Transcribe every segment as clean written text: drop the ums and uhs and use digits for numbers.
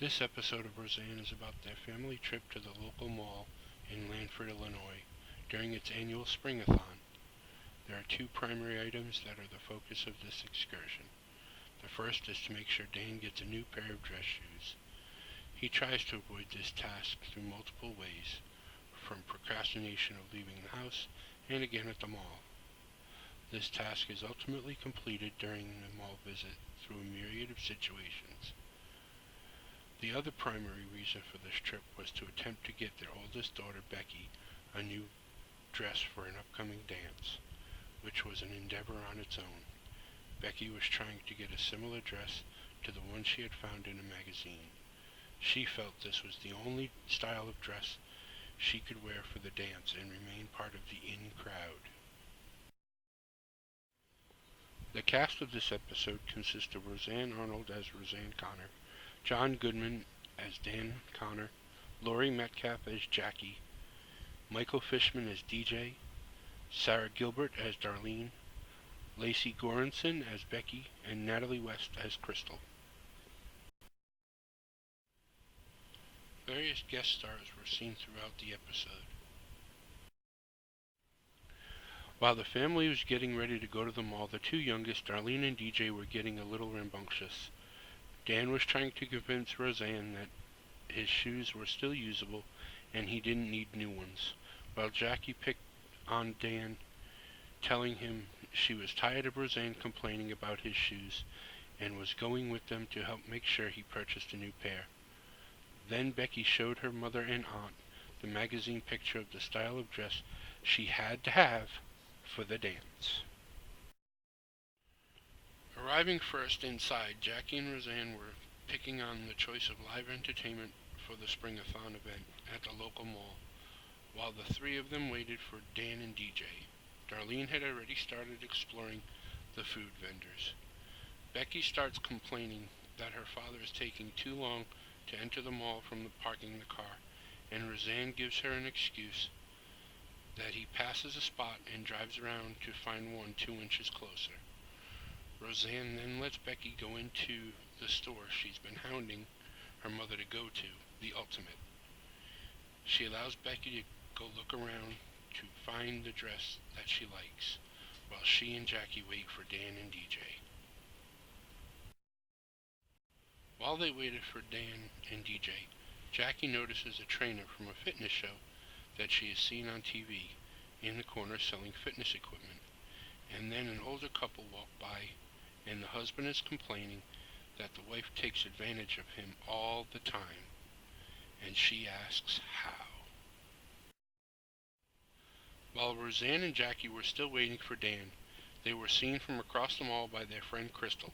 This episode of Roseanne is about their family trip to the local mall in Lanford, Illinois, during its annual Springathon. There are two primary items that are the focus of this excursion. The first is to make sure Dan gets a new pair of dress shoes. He tries to avoid this task through multiple ways, from procrastination of leaving the house and again at the mall. This task is ultimately completed during the mall visit through a myriad of situations. The other primary reason for this trip was to attempt to get their oldest daughter, Becky, a new dress for an upcoming dance, which was an endeavor on its own. Becky was trying to get a similar dress to the one she had found in a magazine. She felt this was the only style of dress she could wear for the dance and remain part of the in crowd. The cast of this episode consists of Roseanne Arnold as Roseanne Connor, John Goodman as Dan Connor, Laurie Metcalf as Jackie, Michael Fishman as DJ, Sarah Gilbert as Darlene, Lacey Goranson as Becky, and Natalie West as Crystal. Various guest stars were seen throughout the episode. While the family was getting ready to go to the mall, the two youngest, Darlene and DJ, were getting a little rambunctious. Dan was trying to convince Roseanne that his shoes were still usable and he didn't need new ones, while Jackie picked on Dan, telling him she was tired of Roseanne complaining about his shoes and was going with them to help make sure he purchased a new pair. Then Becky showed her mother and aunt the magazine picture of the style of dress she had to have for the dance. Arriving first inside, Jackie and Roseanne were picking on the choice of live entertainment for the Springathon event at the local mall, while the three of them waited for Dan and DJ. Darlene had already started exploring the food vendors. Becky starts complaining that her father is taking too long to enter the mall from parking the car, and Roseanne gives her an excuse that he passes a spot and drives around to find one 2 inches closer. Roseanne then lets Becky go into the store she's been hounding her mother to go to, the Ultimate. She allows Becky to go look around to find the dress that she likes, while she and Jackie wait for Dan and DJ. While they waited for Dan and DJ, Jackie notices a trainer from a fitness show that she has seen on TV in the corner selling fitness equipment, and then an older couple walk by, and the husband is complaining that the wife takes advantage of him all the time, and she asks how. While Roseanne and Jackie were still waiting for Dan, they were seen from across the mall by their friend Crystal,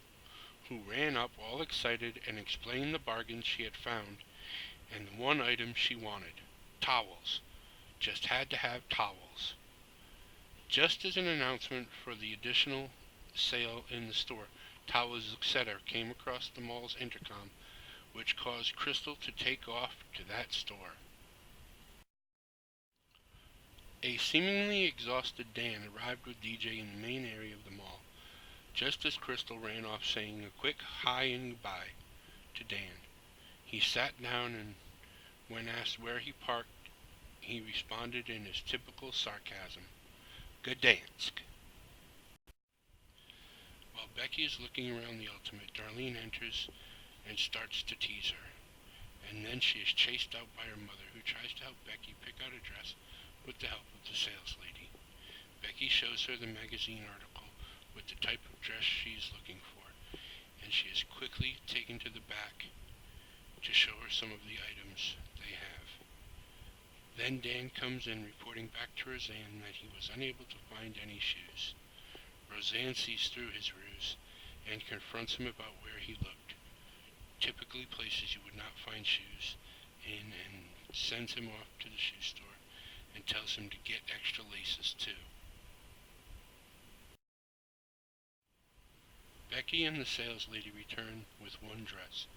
who ran up all excited and explained the bargain she had found and the one item she wanted: towels. Just had to have towels. Just as an announcement for the additional sale in the store, towels, etc., came across the mall's intercom, which caused Crystal to take off to that store. A seemingly exhausted Dan arrived with DJ in the main area of the mall, just as Crystal ran off saying a quick hi and goodbye to Dan. He sat down, and when asked where he parked, he responded in his typical sarcasm, "Gdansk." While Becky is looking around the Ultimate, Darlene enters and starts to tease her, and then she is chased out by her mother, who tries to help Becky pick out a dress with the help of the sales lady. Becky shows her the magazine article with the type of dress she is looking for, and she is quickly taken to the back to show her some of the items they have. Then Dan comes in, reporting back to Roseanne that he was unable to find any shoes. Roseanne sees through his ruse and confronts him about where he looked, typically places you would not find shoes in, and sends him off to the shoe store and tells him to get extra laces too. Becky and the sales lady return with one dress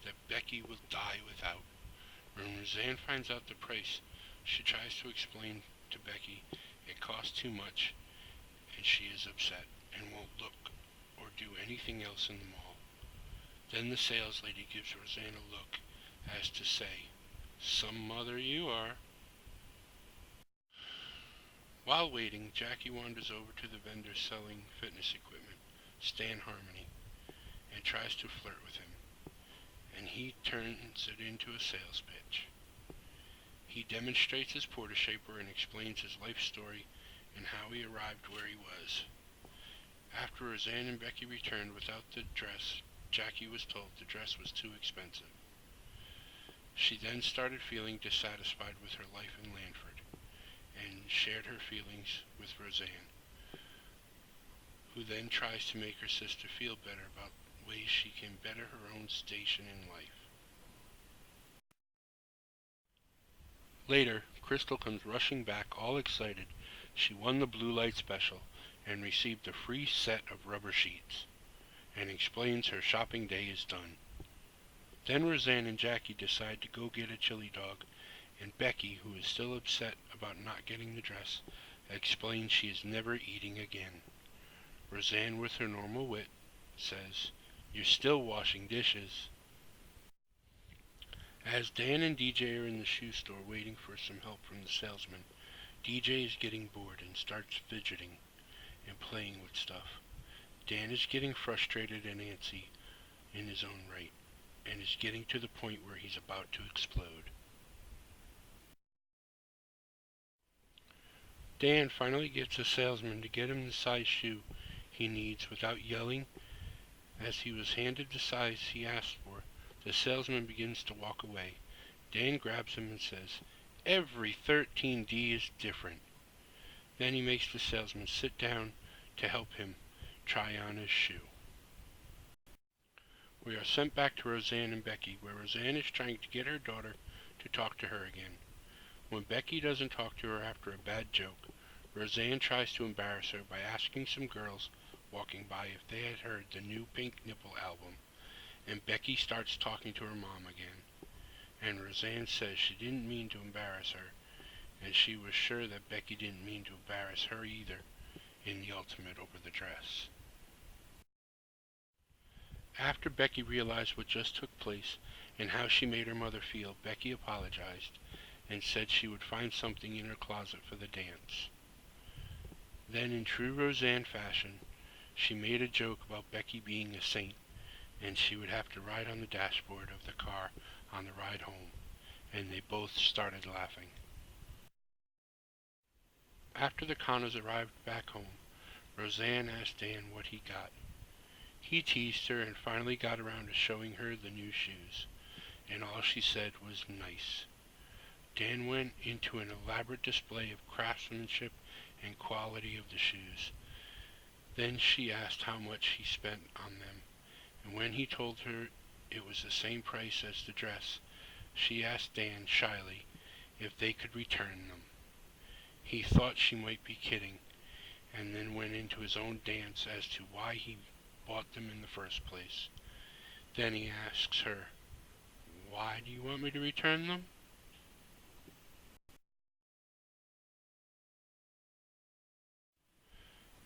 that Becky will die without. When Roseanne finds out the price, she tries to explain to Becky it costs too much, and she is upset and won't look or do anything else in the mall. Then the sales lady gives Roseanne a look as to say, "Some mother you are." While waiting, Jackie wanders over to the vendor selling fitness equipment, Stan Harmony, and tries to flirt with him, and he turns it into a sales pitch. He demonstrates his porta shaper and explains his life story and how he arrived where he was. After Roseanne and Becky returned without the dress, Jackie was told the dress was too expensive. She then started feeling dissatisfied with her life in Lanford, and shared her feelings with Roseanne, who then tries to make her sister feel better about ways she can better her own station in life. Later, Crystal comes rushing back all excited. She won the blue light special and received a free set of rubber sheets, and explains her shopping day is done. Then Roseanne and Jackie decide to go get a chili dog, and Becky, who is still upset about not getting the dress, explains she is never eating again. Roseanne, with her normal wit, says, "You're still washing dishes." As Dan and DJ are in the shoe store waiting for some help from the salesman, DJ is getting bored and starts fidgeting and playing with stuff. Dan is getting frustrated and antsy in his own right, and is getting to the point where he's about to explode. Dan finally gets a salesman to get him the size shoe he needs without yelling. As he was handed the size he asked for, the salesman begins to walk away. Dan grabs him and says, "Every 13D is different." Then he makes the salesman sit down to help him try on his shoe. We are sent back to Roseanne and Becky, where Roseanne is trying to get her daughter to talk to her again. When Becky doesn't talk to her after a bad joke, Roseanne tries to embarrass her by asking some girls walking by if they had heard the new Pink Nipple album, and Becky starts talking to her mom again, and Roseanne says she didn't mean to embarrass her, and she was sure that Becky didn't mean to embarrass her either in the ultimate over the dress. After Becky realized what just took place and how she made her mother feel, Becky apologized and said she would find something in her closet for the dance. Then, in true Roseanne fashion, she made a joke about Becky being a saint, and she would have to ride on the dashboard of the car on the ride home, and they both started laughing. After the Connors arrived back home, Roseanne asked Dan what he got. He teased her and finally got around to showing her the new shoes, and all she said was nice. Dan went into an elaborate display of craftsmanship and quality of the shoes. Then she asked how much he spent on them, and when he told her it was the same price as the dress, she asked Dan shyly if they could return them. He thought she might be kidding, and then went into his own dance as to why he bought them in the first place. Then he asks her, "Why do you want me to return them?"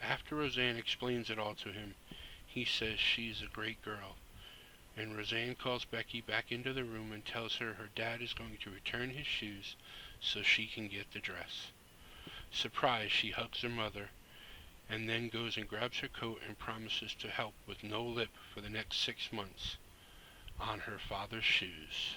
After Roseanne explains it all to him, he says she's a great girl, and Roseanne calls Becky back into the room and tells her her dad is going to return his shoes so she can get the dress. Surprised, she hugs her mother, and then goes and grabs her coat and promises to help with no lip for the next 6 months on her father's shoes.